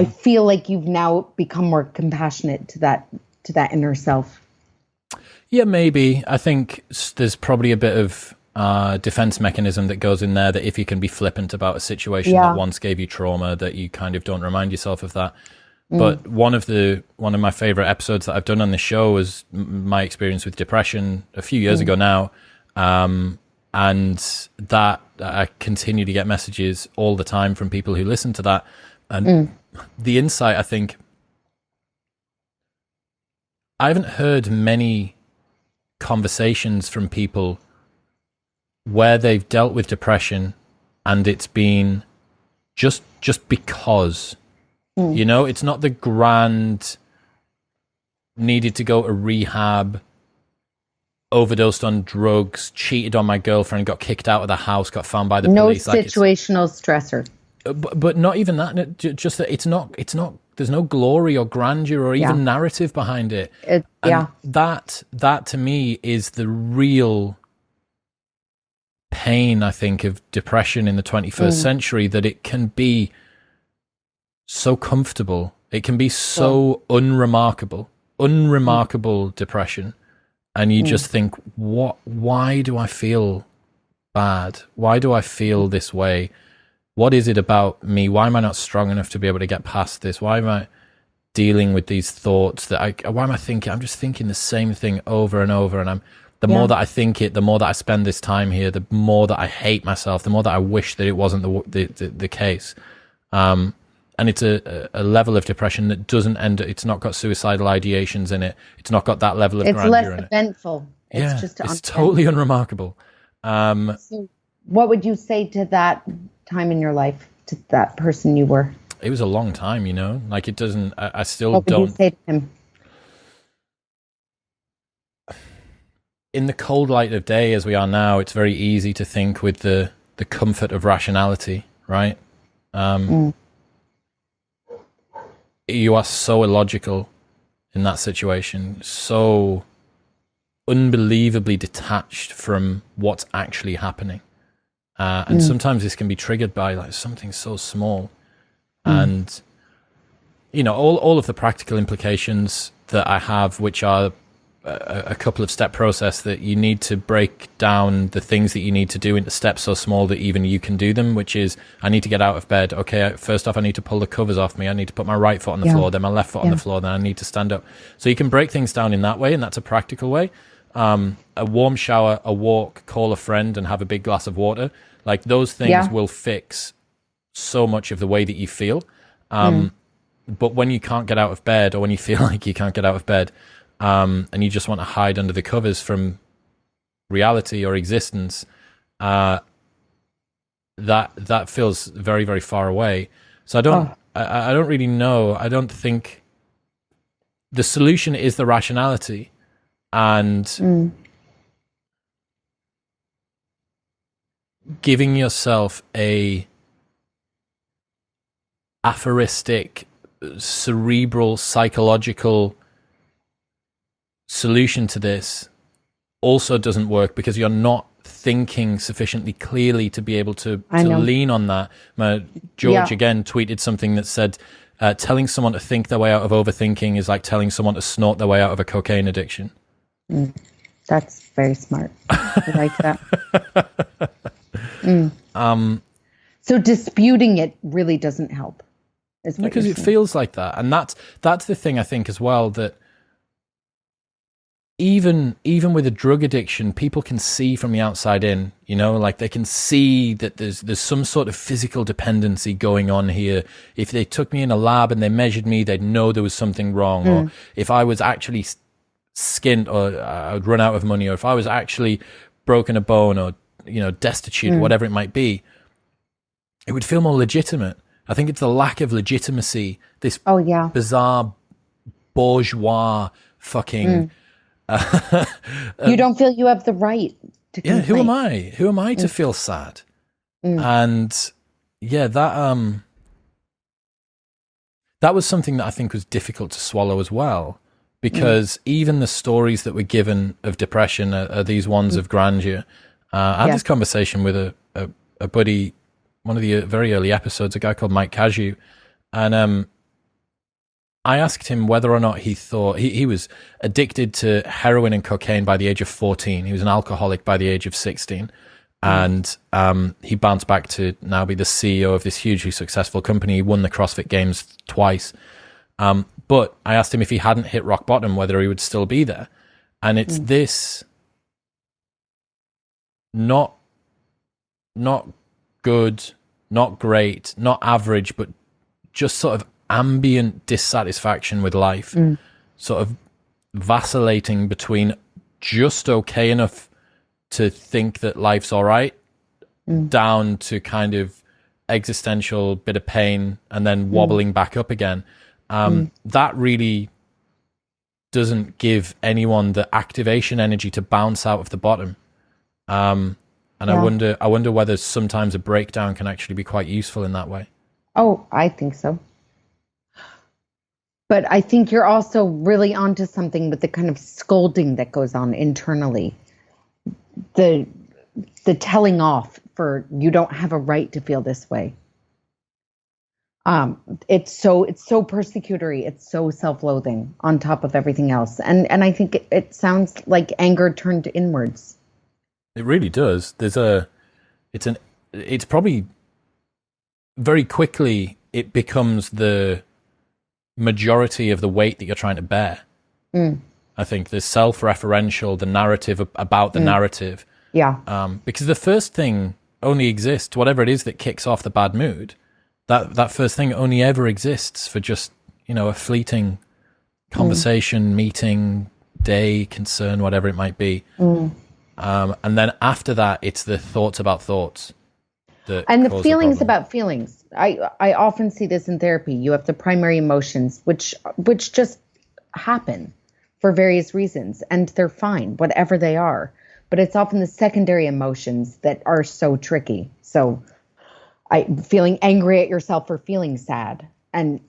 feel like you've now become more compassionate to that inner self. Yeah, maybe. I think there's probably a bit of defense mechanism that goes in there, that if you can be flippant about a situation that once gave you trauma, that you kind of don't remind yourself of that. But one of my favorite episodes that I've done on the show was my experience with depression a few years ago now. And that I continue to get messages all the time from people who listen to that. And the insight, I think, I haven't heard many conversations from people where they've dealt with depression and it's been just because, it's not the grand needed to go to rehab, overdosed on drugs, cheated on my girlfriend, got kicked out of the house, got found by the police. No situational stressor. But not even that. Just that it's not. There's no glory or grandeur or even narrative behind it. That to me is the real pain, I think, of depression in the 21st century. That it can be so comfortable. It can be so unremarkable depression, and you just think, why do I feel bad? Why do I feel this way? What is it about me? Why am I not strong enough to be able to get past this? Why am I dealing with these thoughts why am I thinking? I'm just thinking the same thing over and over. And the more that I think it, the more that I spend this time here, the more that I hate myself, the more that I wish that it wasn't the case. And it's a level of depression that doesn't end. It's not got suicidal ideations in it. It's not got that level of grandeur less in it. eventful. It's totally unremarkable. So what would you say to that time in your life, to that person you were? It was a long time, like, it doesn't, I still what don't. What would you say to him? In the cold light of day as we are now, it's very easy to think with the comfort of rationality, right? You are so illogical in that situation, so unbelievably detached from what's actually happening. And sometimes this can be triggered by like something so small. And, all of the practical implications that I have, which are a couple of step process, that you need to break down the things that you need to do into steps so small that even you can do them, which is, I need to get out of bed. Okay, first off, I need to pull the covers off me. I need to put my right foot on the floor, then my left foot on the floor, then I need to stand up. So you can break things down in that way, and that's a practical way. A warm shower, a walk, call a friend, and have a big glass of water. Like, those things will fix so much of the way that you feel. But when you can't get out of bed, or when you feel like you can't get out of bed, and you just want to hide under the covers from reality or existence, that feels very, very far away. So I don't really know. I don't think the solution is the rationality. and giving yourself a aphoristic, cerebral, psychological solution to this also doesn't work, because you're not thinking sufficiently clearly to be able to lean on that. George again tweeted something that said, telling someone to think their way out of overthinking is like telling someone to snort their way out of a cocaine addiction. That's very smart. I like that. So disputing it really doesn't help. Because it feels like that. And that's the thing, I think, as well, that even with a drug addiction, people can see from the outside in, like they can see that there's some sort of physical dependency going on here. If they took me in a lab and they measured me, they'd know there was something wrong. Or if I was actually skint, or I would run out of money, or if I was actually broken a bone, or, destitute, whatever it might be, it would feel more legitimate. I think it's the lack of legitimacy, this bizarre bourgeois fucking... you don't feel you have the right to complain. Who am I to feel sad? And that was something that I think was difficult to swallow as well, because even the stories that were given of depression are these ones of grandeur. I had this conversation with a buddy, one of the very early episodes, a guy called Mike Cashew, and I asked him whether or not he thought he was addicted to heroin and cocaine by the age of 14. He was an alcoholic by the age of 16. And he bounced back to now be the CEO of this hugely successful company. He won the CrossFit Games twice. But I asked him if he hadn't hit rock bottom, whether he would still be there. And it's this not good, not great, not average, but just sort of ambient dissatisfaction with life, sort of vacillating between just okay enough to think that life's all right, down to kind of existential bit of pain, and then wobbling back up again. That really doesn't give anyone the activation energy to bounce out of the bottom. And I wonder whether sometimes a breakdown can actually be quite useful in that way. Oh, I think so. But I think you're also really onto something with the kind of scolding that goes on internally. The telling off for you don't have a right to feel this way. It's so persecutory. It's so self-loathing on top of everything else. And I think it sounds like anger turned inwards. It really does. It's probably very quickly it becomes the majority of the weight that you're trying to bear. I think the self-referential, the narrative about the narrative. Yeah. Because the first thing only exists, whatever it is that kicks off the bad mood, that first thing only ever exists for just, a fleeting conversation, meeting, day, concern, whatever it might be. And then after that, it's the thoughts about thoughts. And the feelings about feelings. I often see this in therapy. You have the primary emotions, which just happen for various reasons, and they're fine, whatever they are. But it's often the secondary emotions that are so tricky. So feeling angry at yourself for feeling sad, and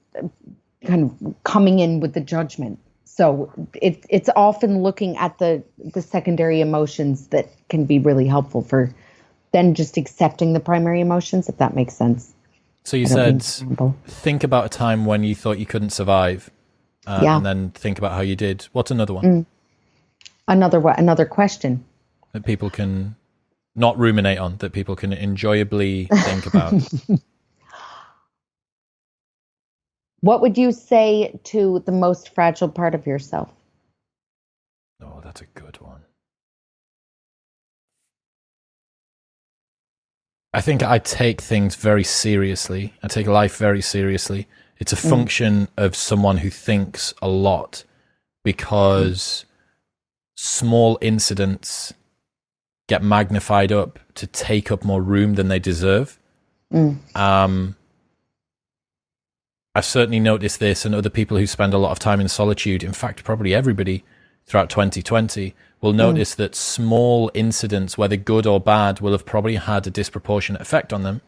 kind of coming in with the judgment. So it's often looking at the secondary emotions that can be really helpful for then just accepting the primary emotions, if that makes sense. So you said, think about a time when you thought you couldn't survive, and then think about how you did. What's another one? Another question that people can not ruminate on, that people can enjoyably think about. What would you say to the most fragile part of yourself? Oh, that's a good one. I think I take things very seriously. I take life very seriously. It's a function of someone who thinks a lot, because small incidents get magnified up to take up more room than they deserve. I've certainly noticed this, and other people who spend a lot of time in solitude, in fact, probably everybody, throughout 2020 will notice that small incidents, whether good or bad, will have probably had a disproportionate effect on them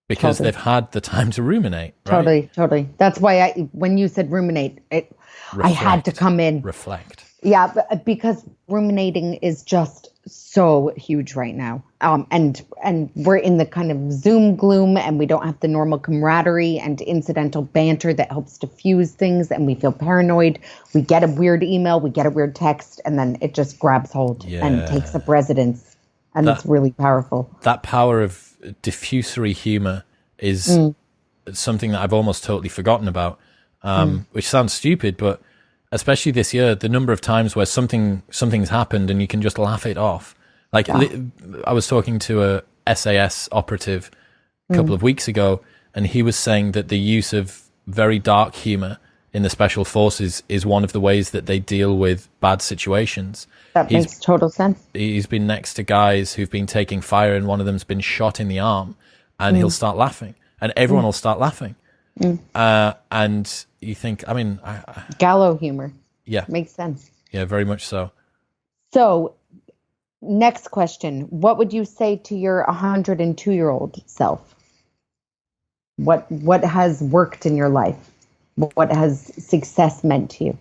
because they've had the time to ruminate. Right? Totally. That's why when you said ruminate, I had to come in. Reflect. Yeah, because ruminating is just so huge right now. And we're in the kind of Zoom gloom, and we don't have the normal camaraderie and incidental banter that helps diffuse things, and we feel paranoid. We get a weird email, we get a weird text, and then it just grabs hold and takes up residence. And it's really powerful. That power of diffusory humor is something that I've almost totally forgotten about, which sounds stupid, but especially this year, the number of times where something's happened and you can just laugh it off. Like I was talking to a SAS operative a couple of weeks ago, and he was saying that the use of very dark humor in the special forces is one of the ways that they deal with bad situations. That makes total sense. He's been next to guys who've been taking fire, and one of them's been shot in the arm, and he'll start laughing, and everyone will start laughing. And you think, I mean, gallow humor. Yeah. Makes sense. Yeah, very much so. So, next question. What would you say to your 102-year-old self? What has worked in your life? What has success meant to you?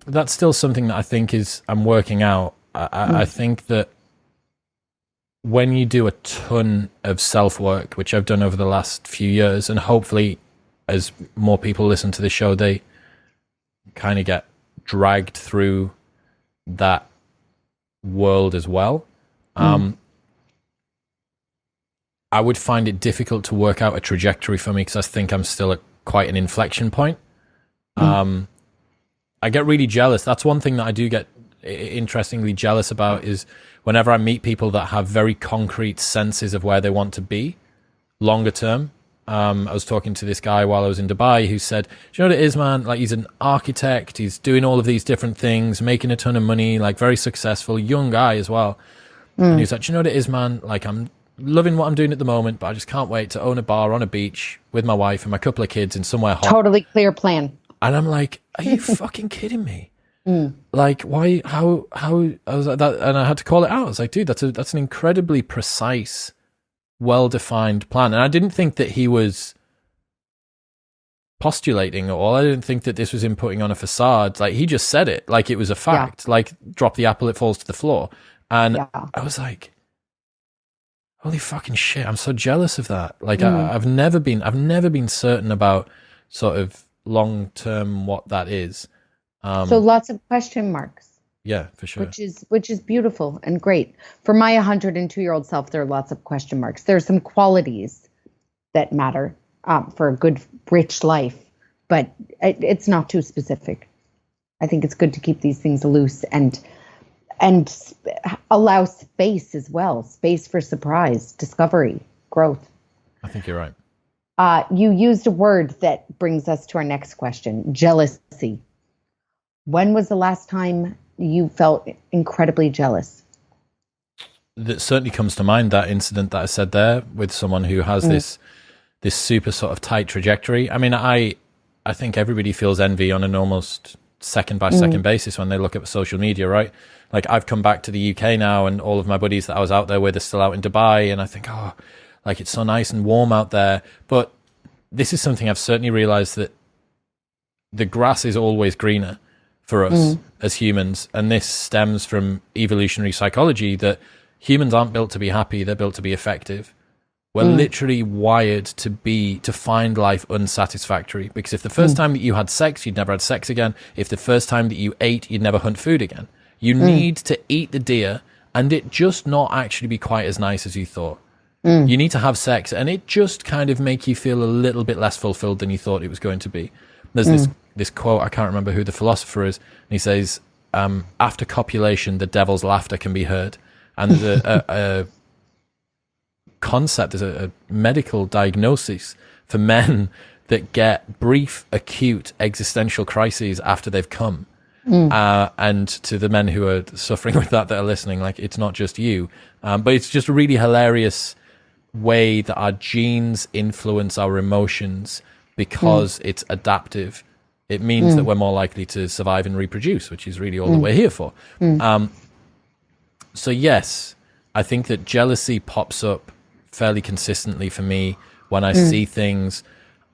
That's still something that I think I'm working out. I think that when you do a ton of self-work, which I've done over the last few years, and hopefully as more people listen to the show, they kind of get dragged through that world as well. I would find it difficult to work out a trajectory for me because I think I'm still at quite an inflection point. I get really jealous. That's one thing that I do get interestingly jealous about, is whenever I meet people that have very concrete senses of where they want to be longer term. I was talking to this guy while I was in Dubai who said, do you know what it is, man? Like, he's an architect. He's doing all of these different things, making a ton of money, like very successful, young guy as well. And he was like, do you know what it is, man? Like, I'm loving what I'm doing at the moment, but I just can't wait to own a bar on a beach with my wife and my couple of kids in somewhere hot. Totally clear plan. And I'm like, are you fucking kidding me? Like, why, how, I was like that, and I had to call it out. I was like, dude, that's an incredibly precise, well-defined plan. And I didn't think that he was postulating at all. I didn't think that this was him putting on a facade. Like, he just said it like it was a fact. Like, drop the apple, it falls to the floor. And I was like, holy fucking shit, I'm so jealous of that. Like, I've never been certain about sort of long term what that is. So lots of question marks. Yeah, for sure. Which is beautiful and great. For my 102-year-old self, there are lots of question marks. There are some qualities that matter for a good, rich life, but it's not too specific. I think it's good to keep these things loose and allow space as well, space for surprise, discovery, growth. I think you're right. You used a word that brings us to our next question, jealousy. When was the last time you felt incredibly jealous? That certainly comes to mind, that incident that I said there with someone who has this super sort of tight trajectory. I mean, I think everybody feels envy on an almost second by second basis when they look at social media, right? Like, I've come back to the UK now, and all of my buddies that I was out there with are still out in Dubai, and I think, oh, like, it's so nice and warm out there. But this is something I've certainly realized, that the grass is always greener for us as humans. And this stems from evolutionary psychology, that humans aren't built to be happy, they're built to be effective. We're literally wired to find life unsatisfactory, because if the first time that you had sex, you'd never had sex again. If the first time that you ate, you'd never hunt food again. You need to eat the deer and it just not actually be quite as nice as you thought. You need to have sex and it just kind of make you feel a little bit less fulfilled than you thought it was going to be. There's this quote, I can't remember who the philosopher is, and he says, after copulation, the devil's laughter can be heard. And there's a concept, there's a medical diagnosis for men that get brief, acute existential crises after they've come. And to the men who are suffering with that are listening, like, it's not just you. But it's just a really hilarious way that our genes influence our emotions because it's adaptive. It means that we're more likely to survive and reproduce, which is really all that we're here for. So yes, I think that jealousy pops up fairly consistently for me when I see things.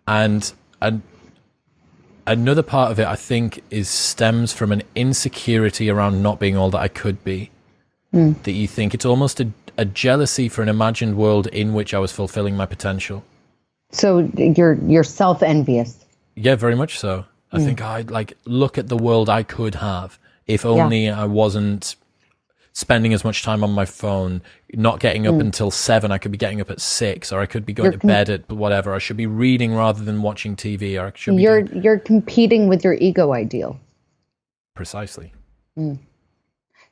And another part of it, I think, stems from an insecurity around not being all that I could be. That you think it's almost a jealousy for an imagined world in which I was fulfilling my potential. So you're self-envious. Yeah, very much so. I think I'd like look at the world I could have if only I wasn't spending as much time on my phone, not getting up until 7. I could be getting up at 6, or I could be going to bed at whatever. I should be reading rather than watching TV, or I should be you're competing with your ego ideal. Precisely.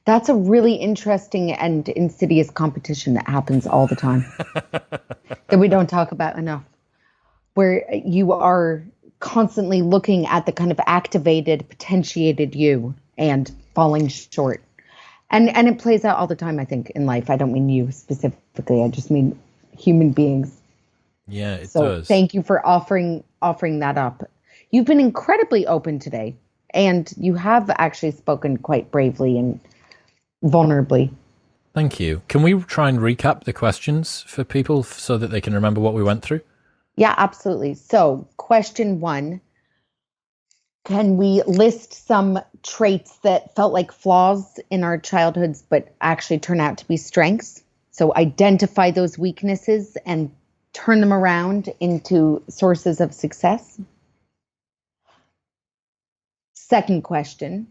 That's a really interesting and insidious competition that happens all the time that we don't talk about enough, where you are constantly looking at the kind of activated, potentiated you and falling short. And it plays out all the time, I think, in life. I don't mean you specifically. I just mean human beings. Yeah, it so does. Thank you for offering that up. You've been incredibly open today, and you have actually spoken quite bravely and vulnerably. Thank you. Can we try and recap the questions for people so that they can remember what we went through? Yeah, absolutely. So, question 1, can we list some traits that felt like flaws in our childhoods but actually turn out to be strengths? So identify those weaknesses and turn them around into sources of success. Second question,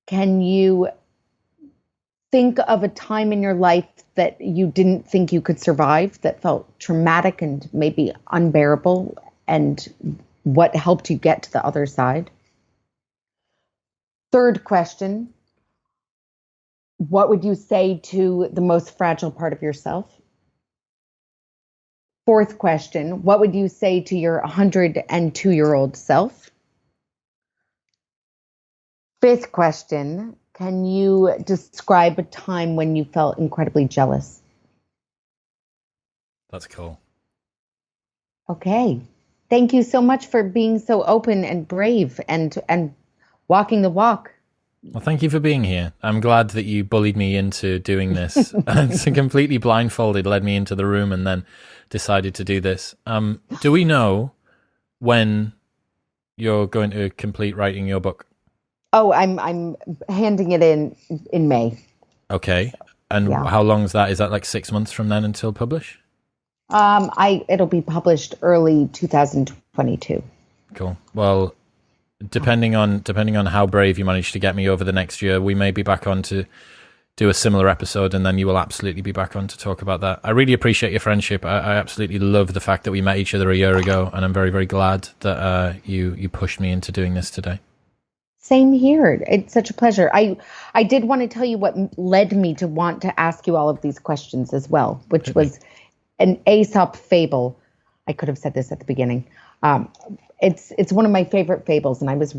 can you think of a time in your life that you didn't think you could survive, that felt traumatic and maybe unbearable, and what helped you get to the other side? Third question, what would you say to the most fragile part of yourself? Fourth question, what would you say to your 102-year-old self? Fifth question, can you describe a time when you felt incredibly jealous? That's cool. Okay. Thank you so much for being so open and brave and walking the walk. Well, thank you for being here. I'm glad that you bullied me into doing this. It's completely blindfolded, led me into the room and then decided to do this. Do we know when you're going to complete writing your book? Oh, I'm handing it in May. Okay. And how long is that? Is that like 6 months from then until publish? It'll be published early 2022. Cool. Well, depending on how brave you manage to get me over the next year, we may be back on to do a similar episode, and then you will absolutely be back on to talk about that. I really appreciate your friendship. I absolutely love the fact that we met each other a year ago, and I'm very, very glad that you pushed me into doing this today. Same here. It's such a pleasure. I did want to tell you what led me to want to ask you all of these questions as well, which was an Aesop fable. I could have said this at the beginning. It's one of my favorite fables, and I was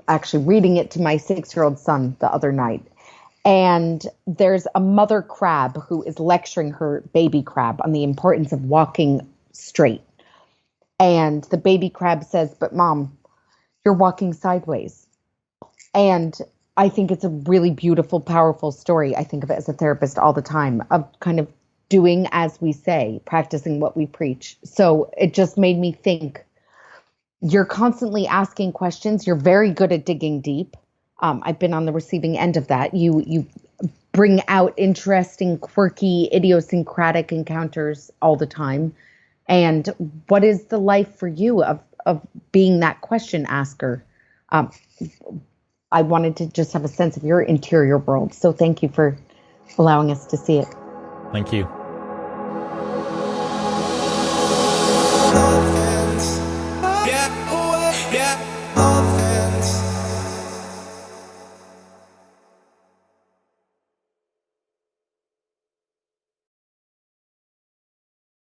actually reading it to my 6-year-old son the other night. And there's a mother crab who is lecturing her baby crab on the importance of walking straight. And the baby crab says, "But Mom, you're walking sideways." And I think it's a really beautiful, powerful story. I think of it as a therapist all the time, of kind of doing as we say, practicing what we preach. So it just made me think, you're constantly asking questions. You're very good at digging deep. I've been on the receiving end of that. You bring out interesting, quirky, idiosyncratic encounters all the time. And what is the life for you of being that question asker? I wanted to just have a sense of your interior world. So thank you for allowing us to see it. Thank you.